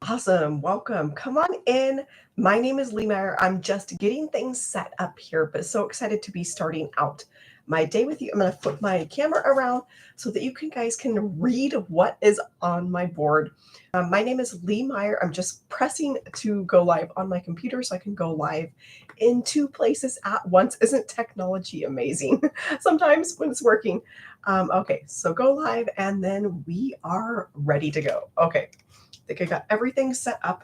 Awesome. Welcome. Come on in. My name is Lee Meyer. I'm just getting things set up here, but so excited to be starting out my day with you. I'm going to flip my camera around so that you guys can read what is on my board. My name is Lee Meyer. I'm just pressing to go live on my computer so I can go live in two places at once. Isn't technology amazing? Sometimes when it's working. Okay, so go live and then we are ready to go. Okay. I think I got everything set up.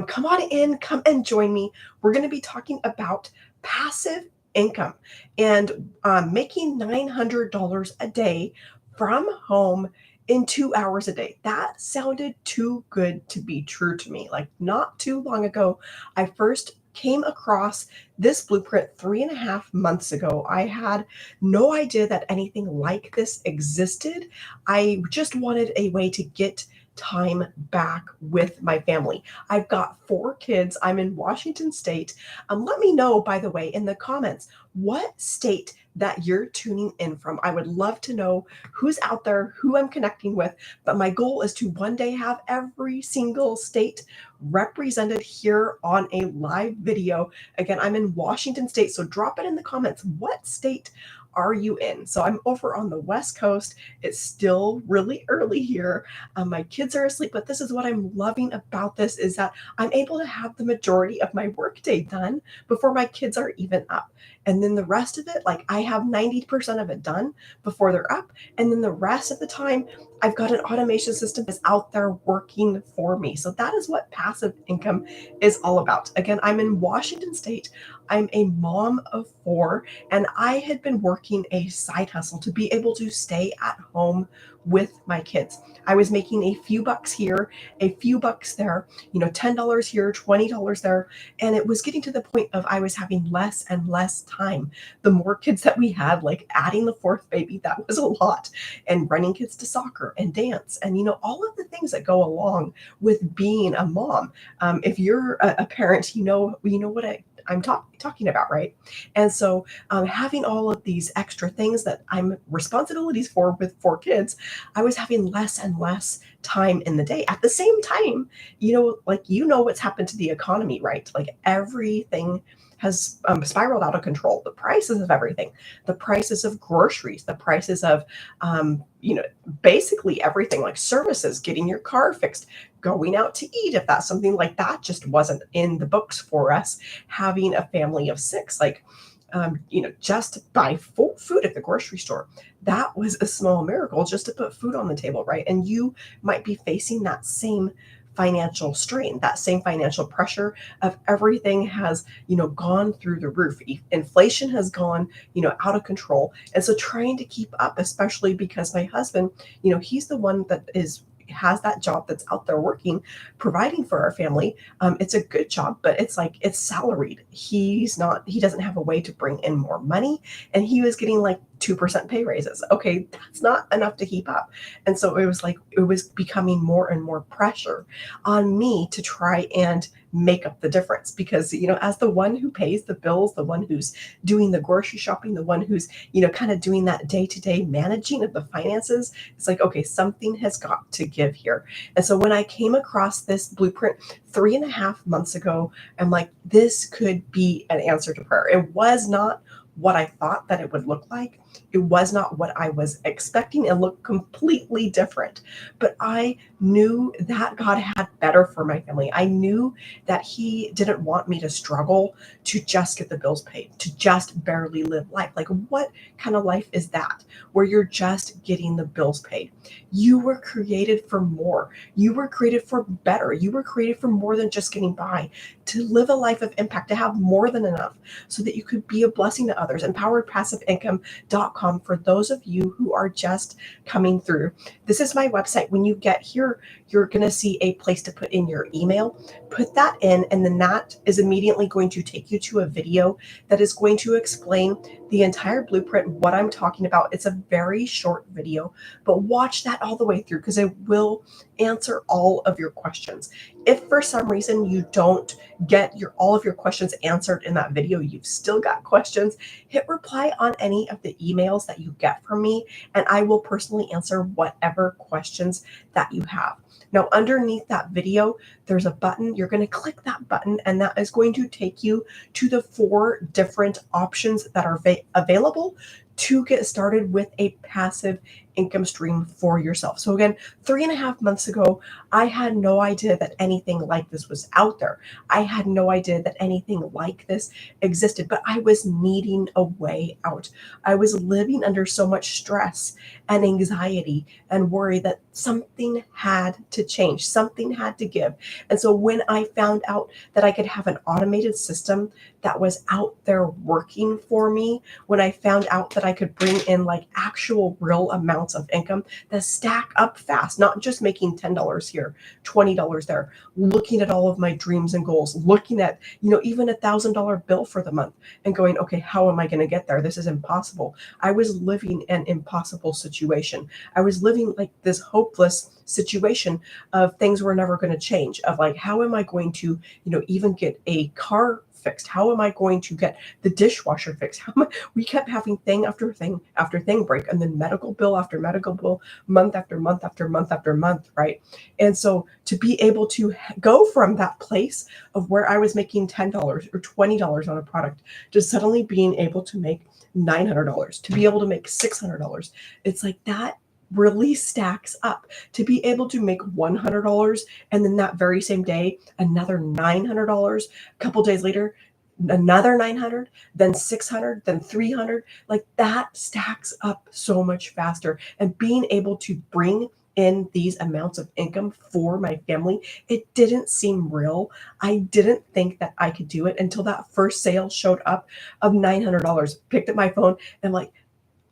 Come on in, come and join me. We're going to be talking about passive income and making $900 a day from home in 2 hours a day. That sounded too good to be true to me. Like not too long ago, I first came across this blueprint 3.5 months ago. I had no idea that anything like this existed. I just wanted a way to get time back with my family. I've got 4 kids. I'm in Washington State. Let me know, by the way, in the comments, what state that you're tuning in from. I would love to know who's out there, who I'm connecting with. But my goal is to one day have every single state represented here on a live video. Again, I'm in Washington State, so drop it in the comments. What state are you in? So I'm over on the West Coast. It's still really early here. My kids are asleep, but this is what I'm loving about this is that I'm able to have the majority of my workday done before my kids are even up. And then the rest of it, like I have 90% of it done before they're up. And then the rest of the time, I've got an automation system that's out there working for me. So that is what passive income is all about. Again, I'm in Washington State. I'm a mom of 4, and I had been working a side hustle to be able to stay at home with my kids. I was making a few bucks here, a few bucks there, $10 here, $20 there. And it was getting to the point of I was having less and less time. The more kids that we had, like adding the 4th baby, that was a lot. And running kids to soccer and dance and, all of the things that go along with being a mom. If you're a parent, you know what I'm talking about, right? And so having all of these extra things that I'm responsibilities for with 4 kids, I was having less and less time in the day. At the same time, what's happened to the economy, right? Like everything has spiraled out of control. The prices of everything, the prices of groceries, the prices of, basically everything like services, getting your car fixed, going out to eat. If that's something like that just wasn't in the books for us, having a family of 6, like, just buy food at the grocery store. That was a small miracle just to put food on the table, right? And you might be facing that same financial strain, that same financial pressure of everything has, gone through the roof. Inflation has gone, out of control. And so trying to keep up, especially because my husband, he's the one that has that job that's out there working, providing for our family. It's a good job, but it's like it's salaried. He doesn't have a way to bring in more money. And he was getting like 2% pay raises. Okay, that's not enough to keep up. And so it was becoming more and more pressure on me to try and make up the difference because, as the one who pays the bills, the one who's doing the grocery shopping, the one who's, kind of doing that day-to-day managing of the finances, it's like, okay, something has got to give here. And so when I came across this blueprint 3.5 months ago, I'm like, this could be an answer to prayer. It was not what I thought that it would look like. It was not what I was expecting. It looked completely different. But I knew that God had better for my family. I knew that He didn't want me to struggle to just get the bills paid, to just barely live life. Like, what kind of life is that where you're just getting the bills paid? You were created for more. You were created for better. You were created for more than just getting by, to live a life of impact, to have more than enough so that you could be a blessing to others. EmpoweredPassiveIncome.com for those of you who are just coming through. This is my website. When you get here, you're going to see a place to put in your email. Put that in, and then that is immediately going to take you to a video that is going to explain the entire blueprint, what I'm talking about. It's a very short video, but watch that all the way through because it will answer all of your questions. If for some reason you don't get all of your questions answered in that video, you've still got questions, hit reply on any of the emails that you get from me, and I will personally answer whatever questions that you have. Now, underneath that video, there's a button. You're going to click that button, and that is going to take you to the 4 different options that are available to get started with a passive income stream for yourself. So again, 3.5 months ago, I had no idea that anything like this was out there. I had no idea that anything like this existed, but I was needing a way out. I was living under so much stress and anxiety and worry that something had to change, something had to give. And so when I found out that I could have an automated system that was out there working for me, when I found out that I could bring in like actual real amounts of income that stack up fast, not just making $10 here, $20 there, looking at all of my dreams and goals, looking at, even $1,000 bill for the month and going, okay, how am I going to get there? This is impossible. I was living an impossible situation. I was living like this hopeless situation of things were never going to change, of like, how am I going to, even get a car fixed? How am I going to get the dishwasher fixed? We kept having thing after thing after thing break, and then medical bill after medical bill, month after month after month after month, right? And so to be able to go from that place of where I was making $10 or $20 on a product to suddenly being able to make $900, to be able to make $600, it's like that really stacks up. To be able to make $100 and then that very same day another $900, a couple days later another 900, then 600, then 300, like that stacks up so much faster. And being able to bring in these amounts of income for my family, it didn't seem real. I didn't think that I could do it until that first sale showed up of $900. Picked up my phone and like,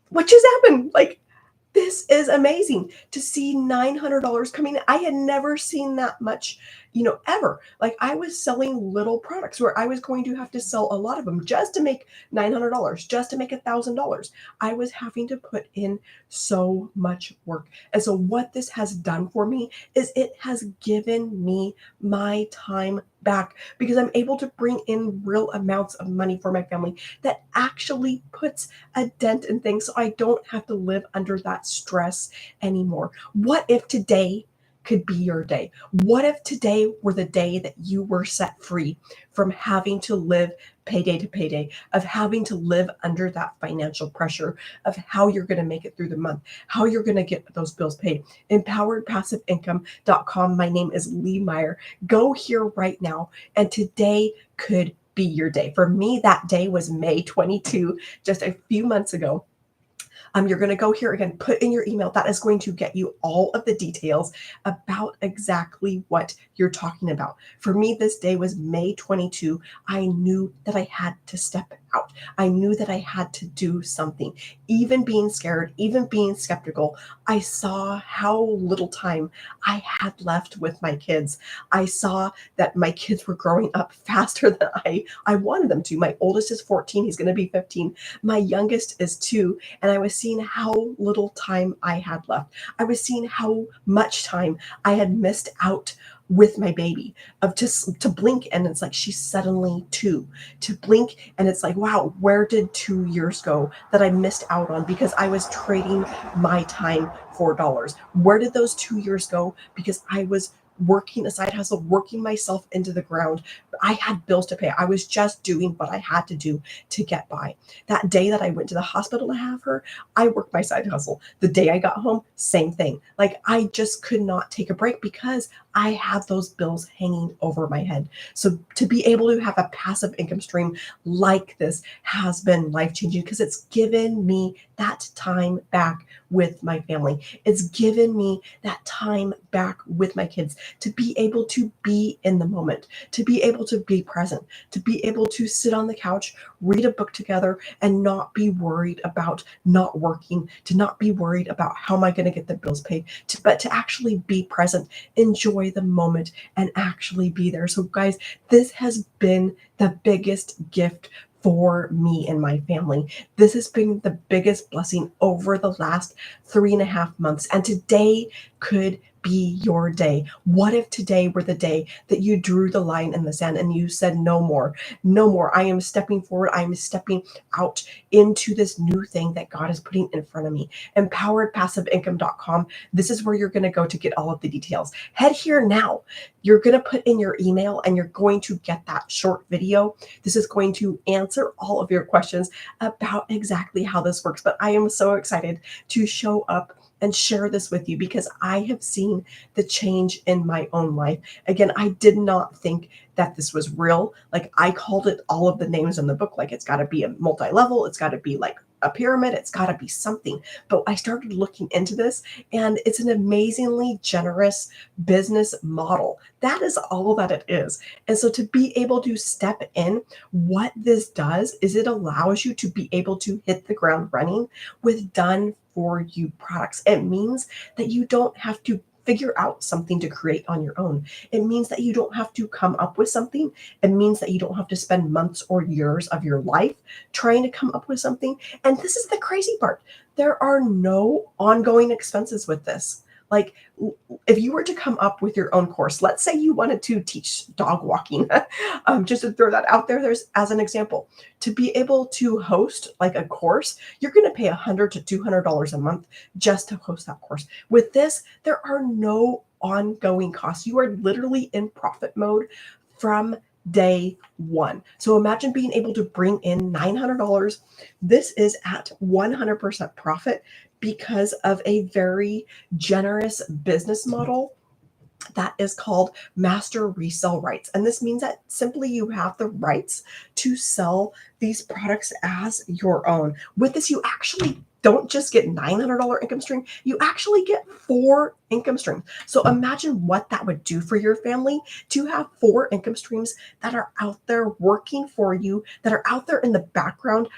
what just happened? Like, this is amazing to see $900 coming in. I had never seen that much, ever. Like I was selling little products where I was going to have to sell a lot of them just to make $900, just to make $1,000. I was having to put in so much work. And so what this has done for me is it has given me my time back because I'm able to bring in real amounts of money for my family that actually puts a dent in things so I don't have to live under that stress anymore. What if today could be your day? What if today were the day that you were set free from having to live payday to payday, of having to live under that financial pressure of how you're going to make it through the month, how you're going to get those bills paid? Empoweredpassiveincome.com. My name is Lee Meyer. Go here right now, and today could be your day. For me, that day was May 22, just a few months ago. You're going to go here again, put in your email. That is going to get you all of the details about exactly what you're talking about. For me, this day was May 22. I knew that I had to step out. I knew that I had to do something. Even being scared, even being skeptical, I saw how little time I had left with my kids. I saw that my kids were growing up faster than I wanted them to. My oldest is 14. He's going to be 15. My youngest is 2. And I was seeing how little time I had left. I was seeing how much time I had missed out with my baby, of just to blink and it's like she's suddenly 2, to blink and it's like, wow, where did 2 years go that I missed out on because I was trading my time for dollars? Where did those 2 years go because I was working a side hustle, working myself into the ground? I had bills to pay. I was just doing what I had to do to get by. That day that I went to the hospital to have her, I worked my side hustle. The day I got home, same thing. Like I just could not take a break because I had those bills hanging over my head. So to be able to have a passive income stream like this has been life-changing because it's given me that time back with my family. It's given me that time back with my kids to be able to be in the moment, to be able to be present, to be able to sit on the couch, read a book together, and not be worried about not working, to not be worried about how am I going to get the bills paid, but to actually be present, enjoy the moment, and actually be there. So guys, this has been the biggest gift for me and my family. This has been the biggest blessing over the last 3.5 months. And today could be your day. What if today were the day that you drew the line in the sand and you said, no more, no more. I am stepping forward. I am stepping out into this new thing that God is putting in front of me. Empoweredpassiveincome.com. This is where you're going to go to get all of the details. Head here now. You're going to put in your email and you're going to get that short video. This is going to answer all of your questions about exactly how this works. But I am so excited to show up and share this with you because I have seen the change in my own life. Again, I did not think that this was real. Like, I called it all of the names in the book. Like, it's got to be a multi-level. It's got to be like a pyramid. It's got to be something. But I started looking into this, and it's an amazingly generous business model. That is all that it is. And so to be able to step in, what this does is it allows you to be able to hit the ground running with done for you products. It means that you don't have to figure out something to create on your own. It means that you don't have to come up with something. It means that you don't have to spend months or years of your life trying to come up with something. And this is the crazy part. There are no ongoing expenses with this. Like, if you were to come up with your own course, let's say you wanted to teach dog walking, just to throw that out there, there's as an example, to be able to host like a course, you're going to pay $100 to $200 a month just to host that course. With this, there are no ongoing costs. You are literally in profit mode from day one. So imagine being able to bring in $900. This is at 100% profit because of a very generous business model that is called master resell rights. And this means that simply you have the rights to sell these products as your own. With this, you actually don't just get $900 income stream, you actually get 4 income streams. So imagine what that would do for your family to have 4 income streams that are out there working for you, that are out there in the background,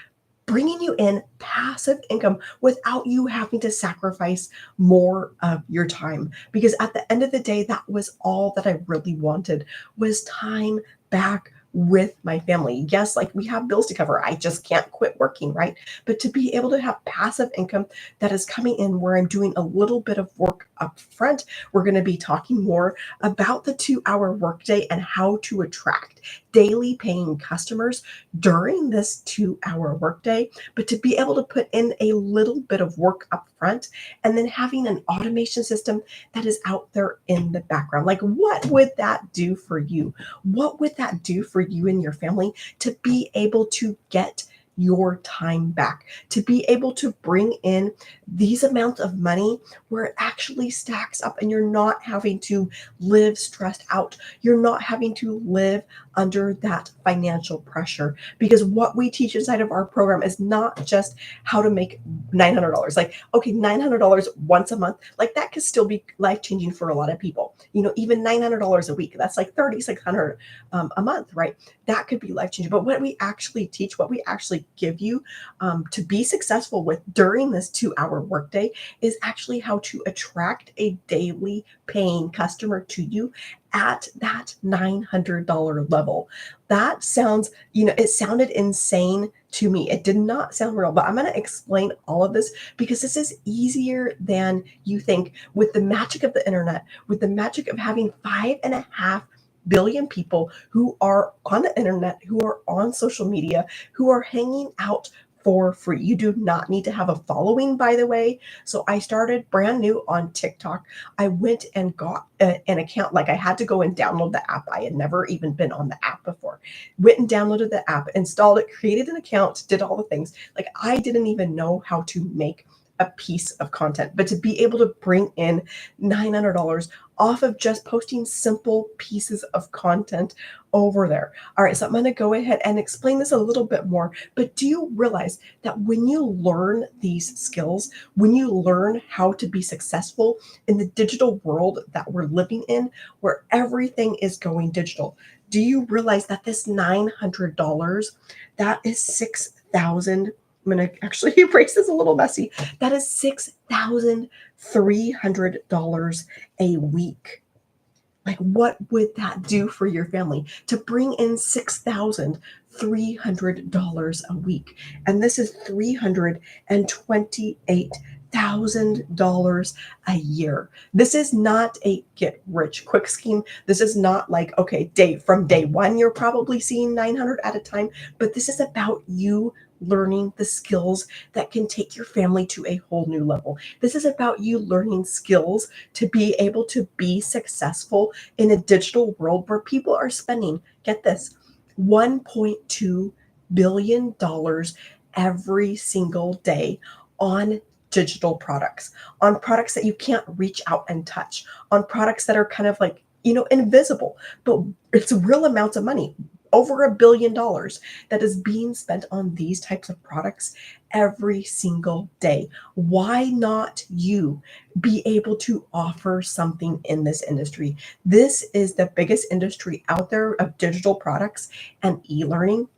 bringing you in passive income without you having to sacrifice more of your time. Because at the end of the day, that was all that I really wanted, was time back with my family. Yes, like, we have bills to cover. I just can't quit working, right? But to be able to have passive income that is coming in where I'm doing a little bit of work up front. We're going to be talking more about the 2-hour workday and how to attract daily paying customers during this 2-hour workday, but to be able to put in a little bit of work up front and then having an automation system that is out there in the background. Like, what would that do for you? What would that do for you and your family to be able to get your time back, to be able to bring in these amounts of money where it actually stacks up and you're not having to live stressed out. You're not having to live under that financial pressure, because what we teach inside of our program is not just how to make $900. Like, okay, $900 once a month, like, that could still be life-changing for a lot of people. Even $900 a week, that's like $3,600 a month, right? That could be life-changing. But what we actually teach, what we actually give you to be successful with during this 2-hour workday is actually how to attract a daily paying customer to you at that $900 level. That sounds, it sounded insane to me. It did not sound real, but I'm going to explain all of this because this is easier than you think. With the magic of the internet, with the magic of having 5.5 billion people who are on the internet, who are on social media, who are hanging out for free. You do not need to have a following, by the way. So I started brand new on TikTok. I went and got an account. Like, I had to go and download the app. I had never even been on the app before. Went and downloaded the app, installed it, created an account, did all the things. Like, I didn't even know how to make a piece of content, but to be able to bring in $900 off of just posting simple pieces of content over there. All right, so I'm going to go ahead and explain this a little bit more, but do you realize that when you learn these skills, when you learn how to be successful in the digital world that we're living in, where everything is going digital, do you realize that this $900, that is 6,000, I'm going to actually erase this a little messy. That is $6,300 a week. Like, what would that do for your family to bring in $6,300 a week? And this is $328,000 a year. This is not a get rich quick scheme. This is not like, okay, from day one, you're probably seeing 900 at a time, but this is about you learning the skills that can take your family to a whole new level. This is about you learning skills to be able to be successful in a digital world where people are spending, get this, $1.2 billion every single day on digital products, on products that you can't reach out and touch, on products that are kind of like, invisible, but it's real amounts of money. Over $1 billion that is being spent on these types of products every single day. Why not you be able to offer something in this industry? This is the biggest industry out there of digital products and e-learning.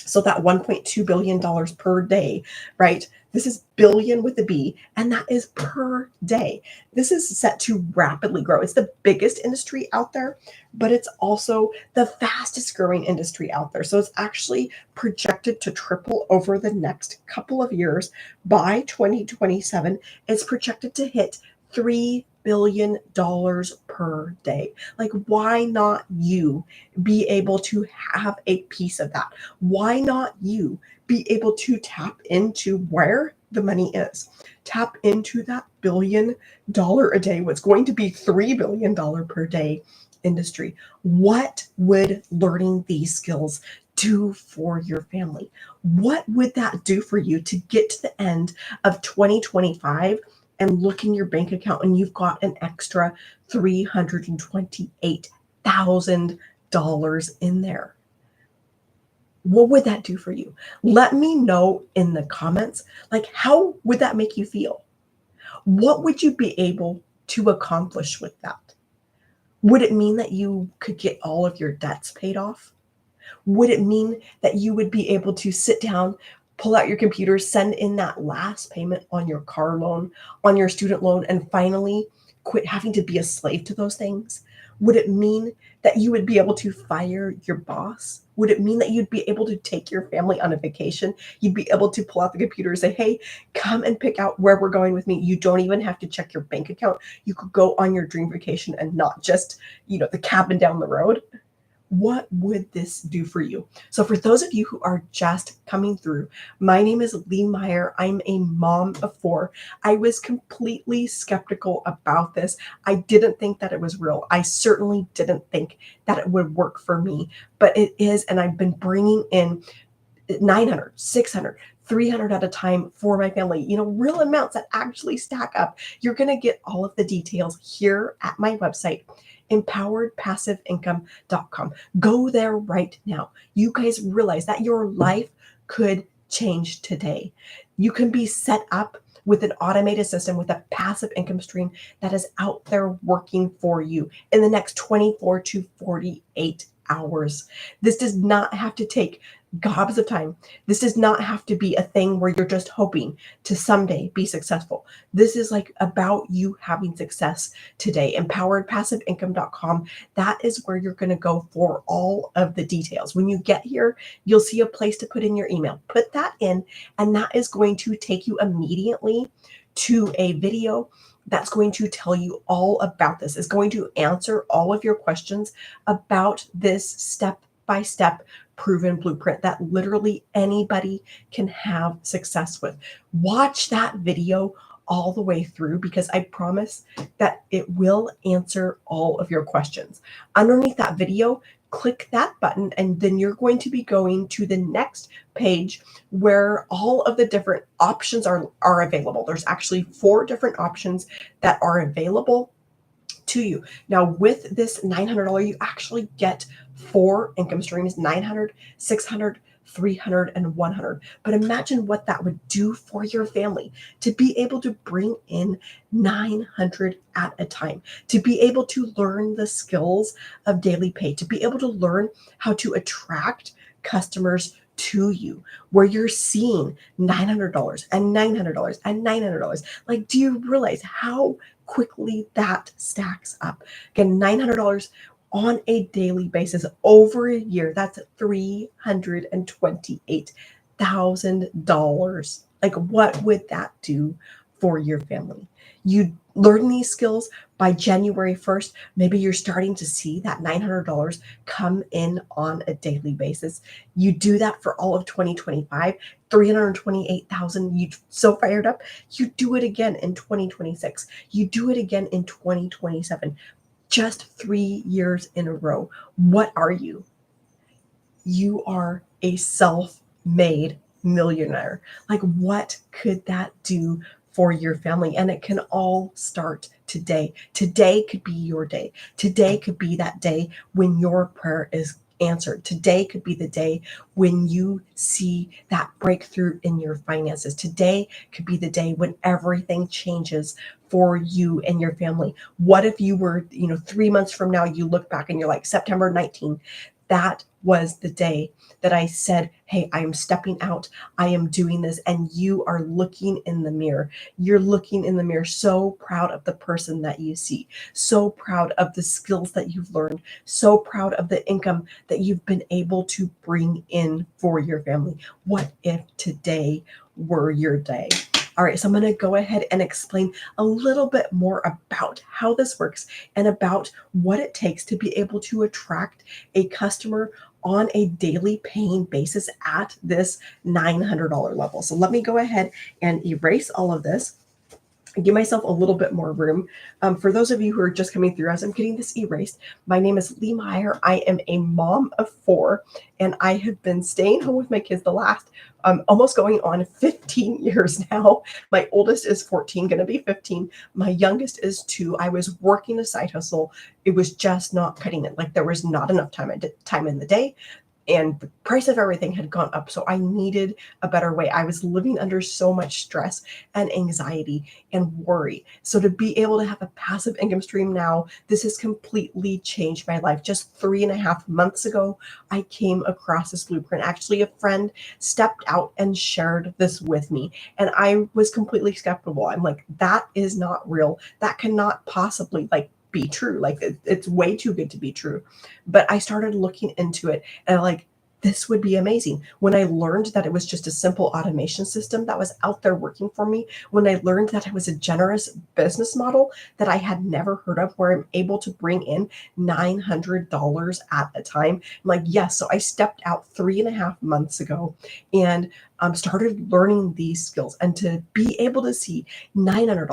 So that $1.2 billion per day, right? This is billion with a B, and that is per day. This is set to rapidly grow. It's the biggest industry out there, but it's also the fastest growing industry out there. So it's actually projected to triple over the next couple of years. By 2027, it's projected to hit $3 billion per day. Like, why not you be able to have a piece of that? Why not you be able to tap into where the money is? Tap into that $1 billion a day, what's going to be $3 billion per day industry. What would learning these skills do for your family? What would that do for you to get to the end of 2025 and look in your bank account and you've got an extra $328,000 in there? What would that do for you? Let me know in the comments, like, how would that make you feel? What would you be able to accomplish with that? Would it mean that you could get all of your debts paid off? Would it mean that you would be able to sit down, pull out your computer, send in that last payment on your car loan, on your student loan, and finally quit having to be a slave to those things? Would it mean that you would be able to fire your boss? Would it mean that you'd be able to take your family on a vacation? You'd be able to pull out the computer and say, hey, come and pick out where we're going with me. You don't even have to check your bank account. You could go on your dream vacation and not just, the cabin down the road. What would this do for you? So for those of you who are just coming through, my name is Lee Meyer. I'm a mom of 4. I was completely skeptical about this. I didn't think that it was real. I certainly didn't think that it would work for me, but it is. And I've been bringing in 900, 600, 300 at a time for my family, real amounts that actually stack up. You're going to get all of the details here at my website, empoweredpassiveincome.com. Go there right now. You guys realize that your life could change today. You can be set up with an automated system, with a passive income stream that is out there working for you in the next 24 to 48 hours. This does not have to take gobs of time. This does not have to be a thing where you're just hoping to someday be successful. This is like about you having success today. Empoweredpassiveincome.com. That is where you're going to go for all of the details. When you get here, you'll see a place to put in your email. Put that in, and that is going to take you immediately to a video that's going to tell you all about this. It's going to answer all of your questions about this step-by-step proven blueprint that literally anybody can have success with. Watch that video all the way through, because I promise that it will answer all of your questions. Underneath that video, click that button, and then you're going to be going to the next page where all of the different options are available. There's actually 4 different options that are available to you. Now, with this $900, you actually get 4 income streams: 900, 600, 300, and 100. But imagine what that would do for your family to be able to bring in 900 at a time, to be able to learn the skills of daily pay, to be able to learn how to attract customers to you, where you're seeing $900 and $900 and $900. Like, do you realize how quickly that stacks up? Again, $900 on a daily basis over a year, that's $328,000. Like, what would that do for your family? You learn these skills by January 1st. Maybe you're starting to see that $900 come in on a daily basis. You do that for all of 2025, 328,000. You so fired up. You do it again in 2026. You do it again in 2027. Just 3 years in a row. What are you? You are a self-made millionaire. Like, what could that do for your family? And it can all start today. Today could be your day. Today could be that day when your prayer is answered. Today could be the day when you see that breakthrough in your finances. Today could be the day when everything changes for you and your family. What if you were, 3 months from now, you look back and you're like, September 19th, that was the day that I said, hey, I am stepping out. I am doing this. And you are looking in the mirror. You're looking in the mirror, so proud of the person that you see, so proud of the skills that you've learned, so proud of the income that you've been able to bring in for your family. What if today were your day? All right, so I'm going to go ahead and explain a little bit more about how this works and about what it takes to be able to attract a customer on a daily paying basis at this $900 level. So let me go ahead and erase all of this, give myself a little bit more room. For those of you who are just coming through as I'm getting this erased, my name is Lee Meyer. I am a mom of 4, and I have been staying home with my kids the last almost going on 15 years now. My oldest is 14, going to be 15. My youngest is 2. I was working a side hustle. It was just not cutting it. Like, there was not enough time in the day, and the price of everything had gone up. So I needed a better way. I was living under so much stress and anxiety and worry. So to be able to have a passive income stream now, this has completely changed my life. Just 3.5 months ago, I came across this blueprint. Actually, a friend stepped out and shared this with me, and I was completely skeptical. I'm like, that is not real. That cannot possibly be true. Like, it's way too good to be true. But I started looking into it, and this would be amazing. When I learned that it was just a simple automation system that was out there working for me, when I learned that it was a generous business model that I had never heard of, where I'm able to bring in $900 at a time, I'm like, yes. So I stepped out 3.5 months ago and started learning these skills, and to be able to see $900,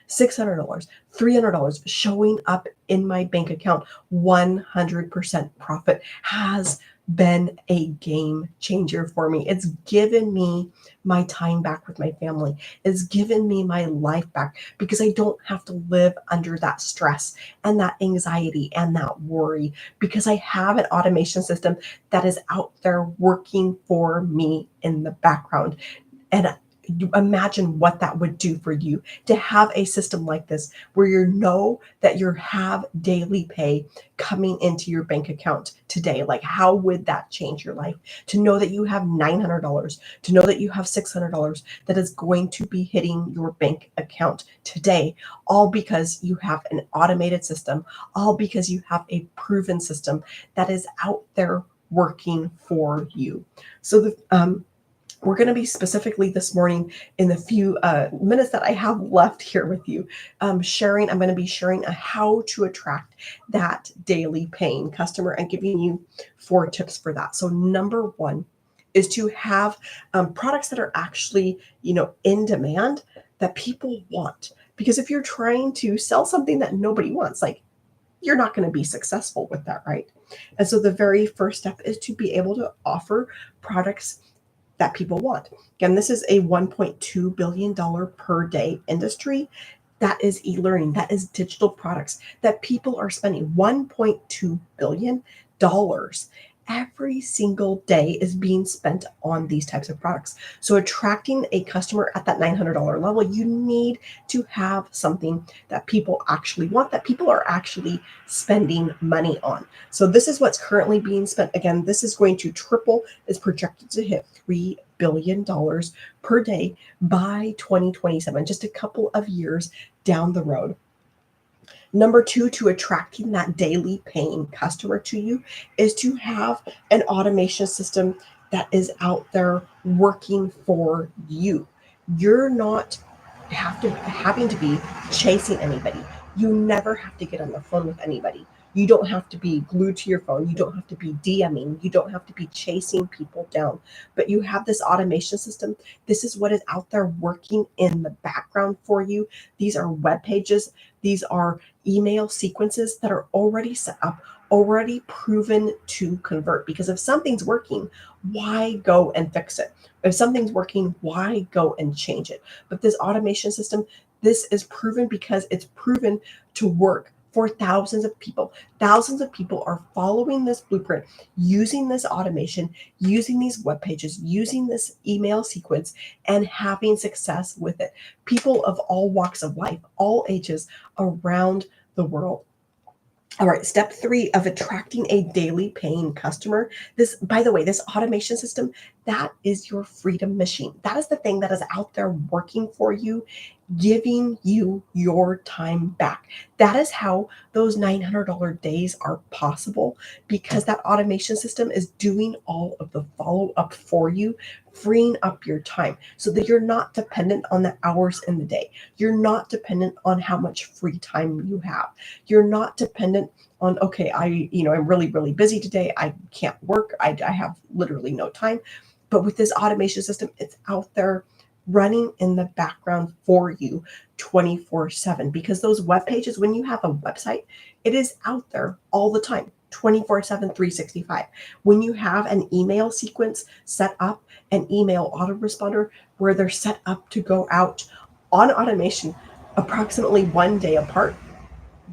$600, $300 showing up in my bank account, 100% profit, has been a game changer for me. It's given me my time back with my family. It's given me my life back, because I don't have to live under that stress and that anxiety and that worry, because I have an automation system that is out there working for me in the background. And you imagine what that would do for you to have a system like this, where you know that you have daily pay coming into your bank account today. Like, how would that change your life? To know that you have $900, to know that you have $600 that is going to be hitting your bank account today, all because you have an automated system, all because you have a proven system that is out there working for you. So we're going to be specifically this morning, in the few minutes that I have left here with you, I'm going to be sharing how to attract that daily paying customer and giving you 4 tips for that. So number 1 is to have products that are actually, in demand, that people want. Because if you're trying to sell something that nobody wants, you're not going to be successful with that, right? And so the very first step is to be able to offer products that people want. Again, this is a $1.2 billion per day industry. That is e-learning, that is digital products that people are spending $1.2 billion every single day is being spent on these types of products. So attracting a customer at that $900 level, you need to have something that people actually want, that people are actually spending money on. So this is what's currently being spent. Again, this is going to triple, is projected to hit $3 billion per day by 2027, just a couple of years down the road. Number two, to attracting that daily paying customer to you, is to have an automation system that is out there working for you. You're not having to be chasing anybody. You never have to get on the phone with anybody. You don't have to be glued to your phone. You don't have to be DMing. You don't have to be chasing people down. But you have this automation system. This is what is out there working in the background for you. These are web pages. These are email sequences that are already set up, already proven to convert. Because if something's working, why go and fix it? If something's working, why go and change it? But this automation system, this is proven because it's proven to work for thousands of people. Thousands of people are following this blueprint, using this automation, using these web pages, using this email sequence, and having success with it. People of all walks of life, all ages, around the world. All right, step three of attracting a daily paying customer. This, by the way, this automation system, that is your freedom machine. That is the thing that is out there working for you, giving you your time back. That is how those $900 days are possible, because that automation system is doing all of the follow up for you, freeing up your time so that you're not dependent on the hours in the day. You're not dependent on how much free time you have. You're not dependent on, okay, I'm really, really busy today. I can't work. I have literally no time. But with this automation system, it's out there running in the background for you 24/7, because those web pages, when you have a website, it is out there all the time, 24/7, 365. When you have an email sequence set up, an email autoresponder where they're set up to go out on automation approximately one day apart,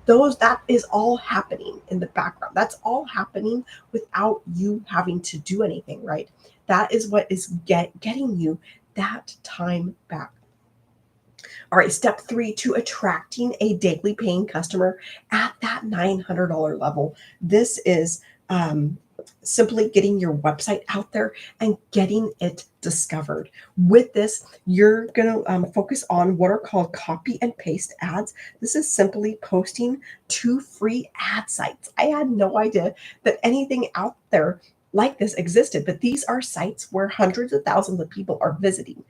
that is all happening in the background. That's all happening without you having to do anything, right? That is what is getting you that time back. All right, step three, to attracting a daily paying customer at that $900 level. This is simply getting your website out there and getting it discovered. With this, you're going to focus on what are called copy and paste ads. This is simply posting to free ad sites. I had no idea that anything out there like this existed, but these are sites where hundreds of thousands of people are visiting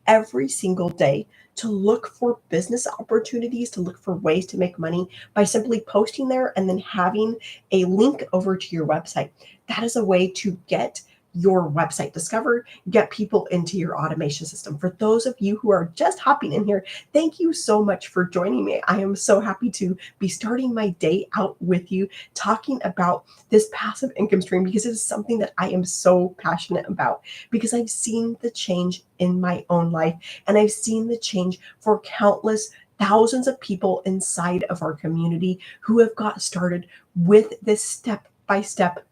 every single day to look for business opportunities, to look for ways to make money by simply posting there and then having a link over to your website. That is a way to get your website discovered, get people into your automation system. For those of you who are just hopping in here, thank you so much for joining me. I am so happy to be starting my day out with you, talking about this passive income stream, because it is something that I am so passionate about, because I've seen the change in my own life, and I've seen the change for countless thousands of people inside of our community who have got started with this step by step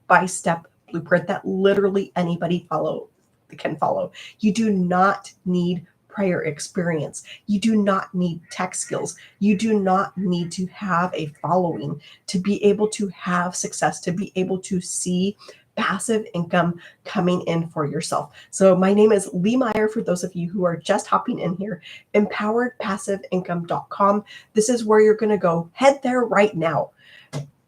blueprint that literally anybody can follow. You do not need prior experience. You do not need tech skills. You do not need to have a following to be able to have success, to be able to see passive income coming in for yourself. So my name is Lee Meyer, for those of you who are just hopping in here, empoweredpassiveincome.com. This is where you're going to go. Head there right now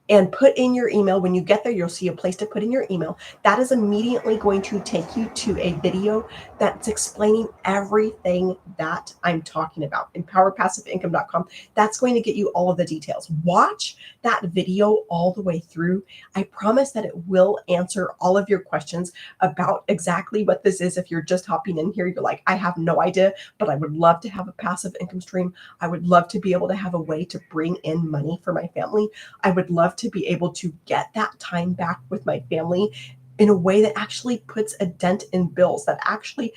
and put in your email. When you get there, you'll see a place to put in your email. That is immediately going to take you to a video that's explaining everything that I'm talking about. EmpoweredPassiveIncome.com. That's going to get you all of the details. Watch that video all the way through. I promise that it will answer all of your questions about exactly what this is. If you're just hopping in here, you're like, I have no idea, but I would love to have a passive income stream. I would love to be able to have a way to bring in money for my family. I would love to be able to get that time back with my family in a way that actually puts a dent in bills, that actually,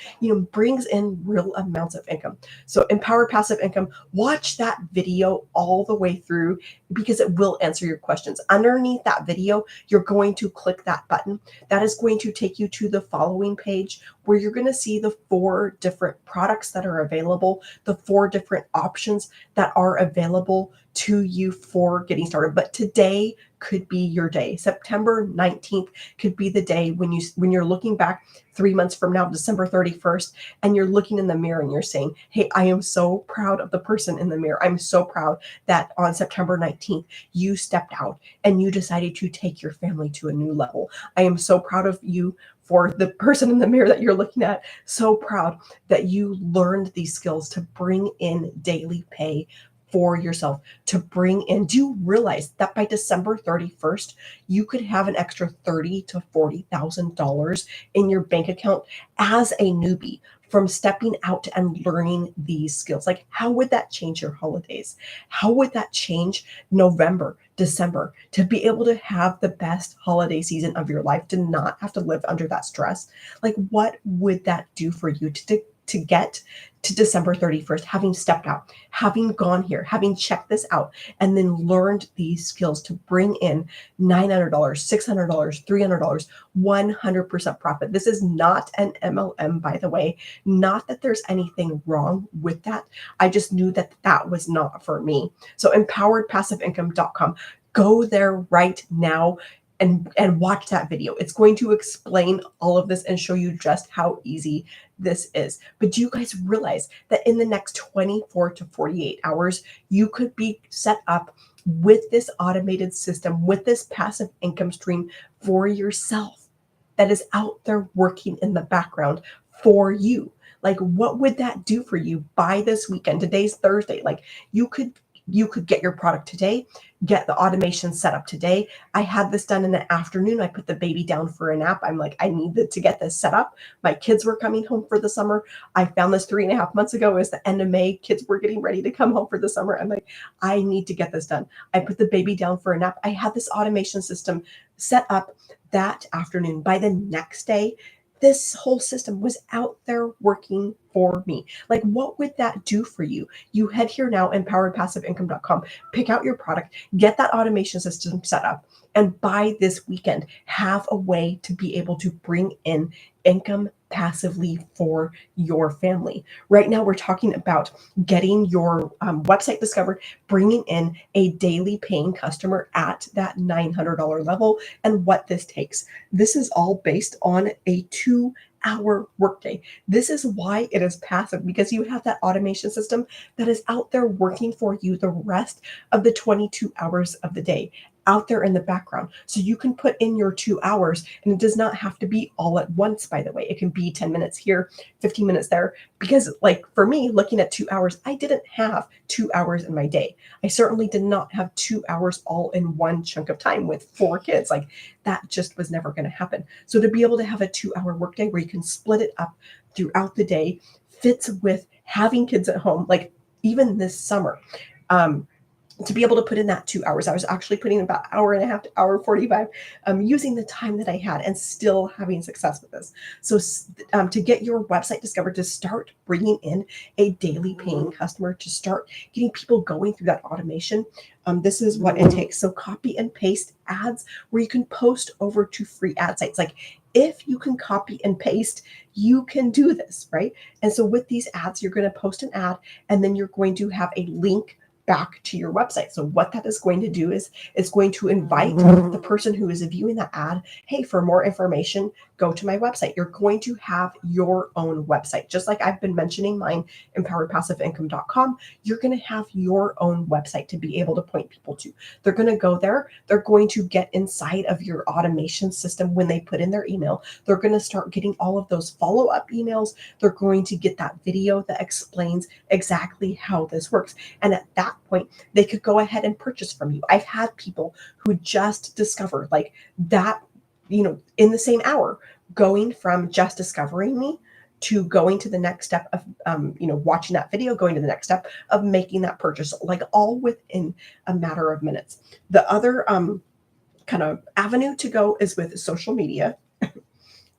brings in real amounts of income. So Empowered Passive Income, watch that video all the way through. because it will answer your questions. Underneath that video, you're going to click that button. That is going to take you to the following page where you're going to see the 4 different products that are available, the 4 different options that are available to you for getting started. But today could be your day. September 19th could be the day when you're looking back 3 months from now, December 31st, and you're looking in the mirror and you're saying, hey, I am so proud of the person in the mirror. I'm so proud that on September 19th, you stepped out and you decided to take your family to a new level. I am so proud of you for the person in the mirror that you're looking at. So proud that you learned these skills to bring in daily pay for yourself, to bring in. Do you realize that by December 31st, you could have an extra $30,000 to $40,000 in your bank account as a newbie from stepping out and learning these skills? Like, how would that change your holidays? How would that change November, December, to be able to have the best holiday season of your life, to not have to live under that stress? Like, what would that do for you to get to December 31st, having stepped out, having gone here, having checked this out, and then learned these skills to bring in $900, $600, $300, 100% profit? This is not an MLM, by the way. Not that there's anything wrong with that. I just knew that that was not for me. So empoweredpassiveincome.com. Go there right now and watch that video. It's going to explain all of this and show you just how easy this is. But do you guys realize that in the next 24 to 48 hours, you could be set up with this automated system, with this passive income stream for yourself that is out there working in the background for you? Like, what would that do for you by this weekend? Today's Thursday. Like, you could get your product today, get the automation set up today. I had this done in the afternoon. I put the baby down for a nap. I'm like, I needed to get this set up. My kids were coming home for the summer. I found this 3.5 months ago. It was the end of May. Kids were getting ready to come home for the summer. I'm like, I need to get this done. I put the baby down for a nap. I had this automation system set up that afternoon. By the next day, this whole system was out there working for me. Like, what would that do for you? You head here now, empoweredpassiveincome.com, pick out your product, get that automation system set up, and by this weekend, have a way to be able to bring in income passively for your family. Right now, we're talking about getting your website discovered, bringing in a daily paying customer at that $900 level, and what this takes. This is all based on a 2-hour workday. This is why it is passive, because you have that automation system that is out there working for you the rest of the 22 hours of the day, out there in the background. So you can put in your 2 hours, and it does not have to be all at once, by the way. It can be 10 minutes here, 15 minutes there, because like for me, looking at 2 hours, I didn't have 2 hours in my day. I certainly did not have 2 hours all in one chunk of time with 4 kids. Like, that just was never going to happen. So to be able to have a 2-hour workday where you can split it up throughout the day fits with having kids at home. Like, even this summer, to be able to put in that 2 hours, I was actually putting about hour and a half to hour 45, using the time that I had and still having success with this. So to get your website discovered, to start bringing in a daily paying customer, to start getting people going through that automation, this is what it takes. So copy and paste ads where you can post over to free ad sites. Like, if you can copy and paste, you can do this, right? And so with these ads, you're going to post an ad, and then you're going to have a link back to your website. So what that is going to do is it's going to invite the person who is viewing that ad, hey, for more information, go to my website. You're going to have your own website. Just like I've been mentioning mine, empoweredpassiveincome.com, you're going to have your own website to be able to point people to. They're going to go there. They're going to get inside of your automation system when they put in their email. They're going to start getting all of those follow-up emails. They're going to get that video that explains exactly how this works. And at that point, they could go ahead and purchase from you. I've had people who just discovered like that, in the same hour, going from just discovering me to going to the next step of, watching that video, going to the next step of making that purchase, like all within a matter of minutes. The other kind of avenue to go is with social media.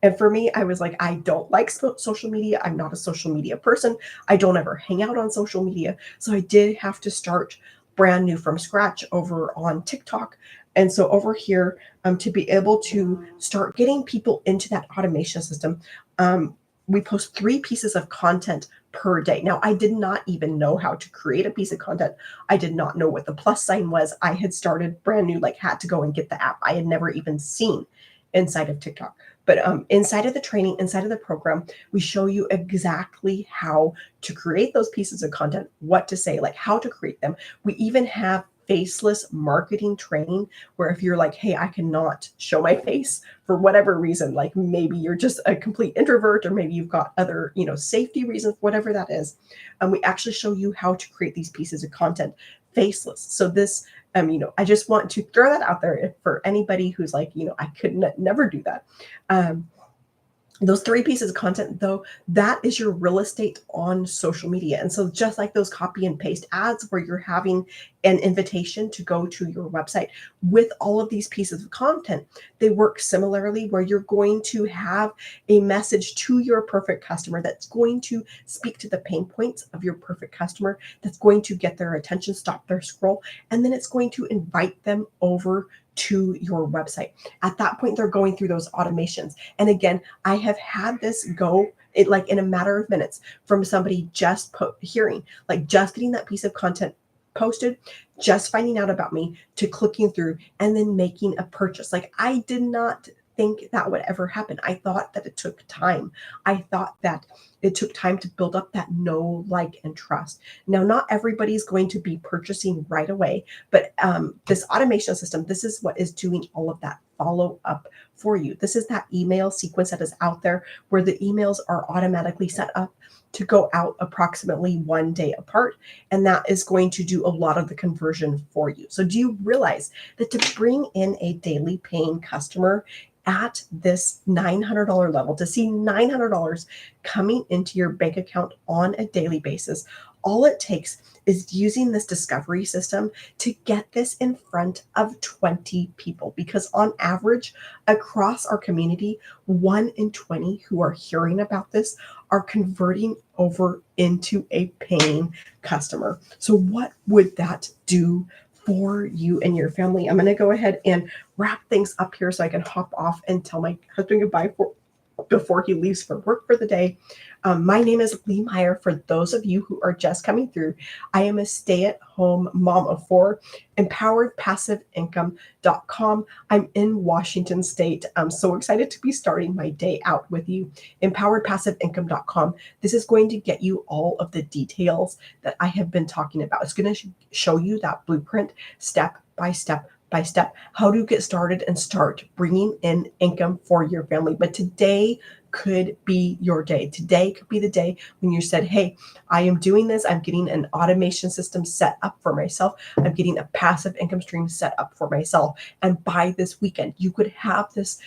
And for me, I was like, I don't like social media. I'm not a social media person. I don't ever hang out on social media. So I did have to start brand new from scratch over on TikTok. And so over here, to be able to start getting people into that automation system, we post 3 pieces of content per day. Now, I did not even know how to create a piece of content. I did not know what the plus sign was. I had started brand new, like had to go and get the app. I had never even seen inside of TikTok. But inside of the training, inside of the program, we show you exactly how to create those pieces of content, what to say, like how to create them. We even have faceless marketing training where if you're like, hey, I cannot show my face for whatever reason, like maybe you're just a complete introvert or maybe you've got other, safety reasons, whatever that is. And we actually show you how to create these pieces of content faceless. So this, I just want to throw that out there for anybody who's like, I could never do that. Those 3 pieces of content, though, that is your real estate on social media. And so just like those copy and paste ads where you're having an invitation to go to your website with all of these pieces of content, they work similarly where you're going to have a message to your perfect customer that's going to speak to the pain points of your perfect customer, that's going to get their attention, stop their scroll, and then it's going to invite them over to your website. At that point, they're going through those automations. And again, I have had this go like in a matter of minutes from somebody just hearing, like just getting that piece of content posted, just finding out about me to clicking through and then making a purchase. Like I did not think that would ever happen. I thought that it took time. I thought that it took time to build up that know, like, and trust. Now, not everybody's going to be purchasing right away, but this automation system, this is what is doing all of that follow up for you. This is that email sequence that is out there where the emails are automatically set up to go out approximately 1 day apart. And that is going to do a lot of the conversion for you. So do you realize that to bring in a daily paying customer at this $900 level, to see $900 coming into your bank account on a daily basis, all it takes is using this discovery system to get this in front of 20 people. Because on average, across our community, 1 in 20 who are hearing about this are converting over into a paying customer. So what would that do for you and your family? I'm going to go ahead and wrap things up here so I can hop off and tell my husband goodbye before he leaves for work for the day. My name is Lee Meyer. For those of you who are just coming through, I am a stay-at-home mom of 4, empoweredpassiveincome.com. I'm in Washington State. I'm so excited to be starting my day out with you. Empoweredpassiveincome.com. This is going to get you all of the details that I have been talking about. It's going to show you that blueprint step by step how to get started and start bringing in income for your family. But today could be your day. Today could be the day when you said, hey, I am doing this. I'm getting an automation system set up for myself. I'm getting a passive income stream set up for myself. And by this weekend, you could have this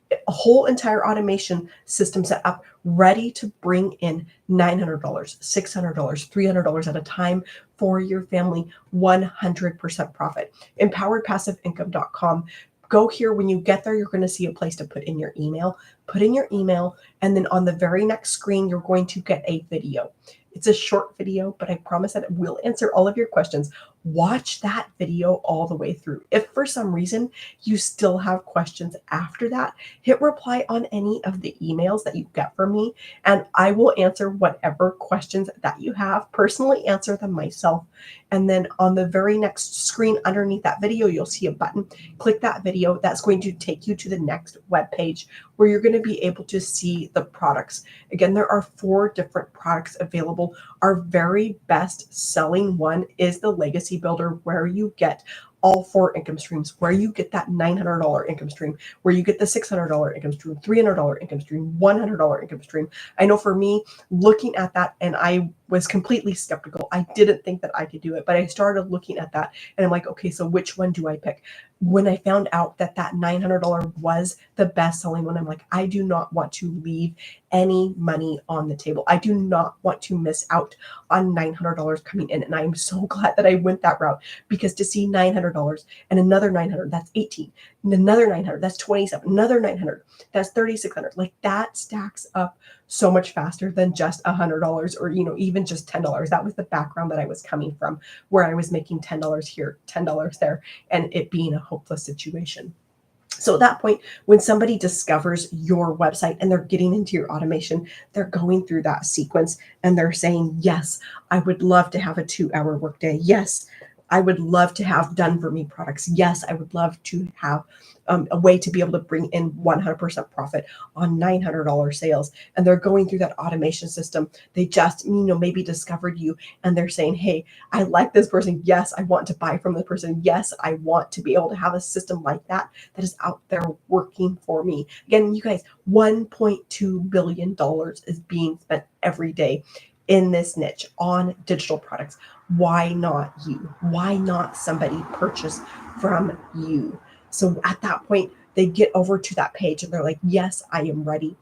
a whole entire automation system set up ready to bring in $900, $600, $300 at a time for your family, 100% profit. Empoweredpassiveincome.com. Go here. When you get there, you're going to see a place to put in your email. Put in your email, and then on the very next screen, you're going to get a video. It's a short video, but I promise that it will answer all of your questions. Watch that video all the way through. If for some reason you still have questions after that, hit reply on any of the emails that you get from me, and I will answer whatever questions that you have, personally answer them myself. And then on the very next screen underneath that video, you'll see a button. Click that video. That's going to take you to the next web page where you're going to be able to see the products. Again, there are 4 different products available. Our very best selling one is the Legacy Builder, where you get all 4 income streams, where you get that $900 income stream, where you get the $600 income stream, $300 income stream, $100 income stream. I know for me, looking at that, and I was completely skeptical. I didn't think that I could do it, but I started looking at that and I'm like, okay, so which one do I pick? When I found out that that $900 was the best selling one, I'm like, I do not want to leave any money on the table. I do not want to miss out on $900 coming in. And I'm so glad that I went that route, because to see $900 and another 900, that's 18, and another 900, that's 27, another 900, that's 3,600. Like that stacks up so much faster than just $100 or, even just $10. That was the background that I was coming from, where I was making $10 here, $10 there, and it being a hopeless situation. So at that point, when somebody discovers your website and they're getting into your automation, they're going through that sequence and they're saying, yes, I would love to have a 2-hour workday. Yes, I would love to have done for me products. Yes, I would love to have a way to be able to bring in 100% profit on $900 sales. And they're going through that automation system. They just, maybe discovered you and they're saying, hey, I like this person. Yes, I want to buy from the person. Yes, I want to be able to have a system like that is out there working for me. Again, you guys, $1.2 billion is being spent every day in this niche on digital products. Why not you? Why not somebody purchase from you? So at that point, they get over to that page and they're like, yes, I am ready.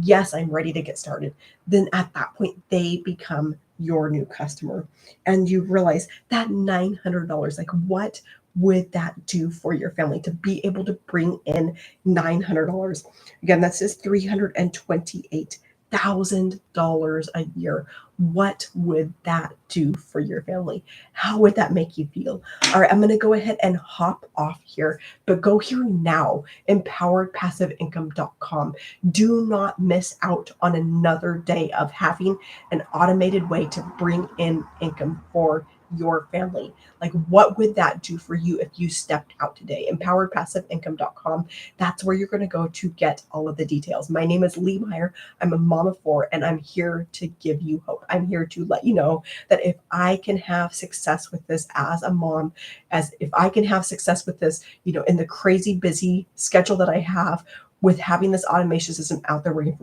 Yes, I'm ready to get started. Then at that point, they become your new customer. And you realize that $900, like what would that do for your family to be able to bring in $900? Again, that's just $328,000 a year. What would that do for your family? How would that make you feel? All right, I'm going to go ahead and hop off here, but go here now, empoweredpassiveincome.com. Do not miss out on another day of having an automated way to bring in income for your family. Like, what would that do for you if you stepped out today? Empoweredpassiveincome.com. That's where you're going to go to get all of the details. My name is Lee Meyer. I'm a mom of 4, and I'm here to give you hope. I'm here to let you know that if I can have success with this as a mom, as if I can have success with this, in the crazy busy schedule that I have, with having this automation system out there working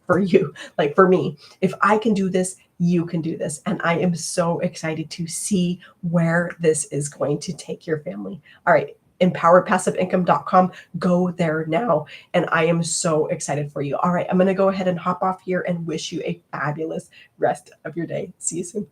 for you, like for me, if I can do this, you can do this. And I am so excited to see where this is going to take your family. All right, empoweredpassiveincome.com. Go there now. And I am so excited for you. All right, I'm going to go ahead and hop off here and wish you a fabulous rest of your day. See you soon.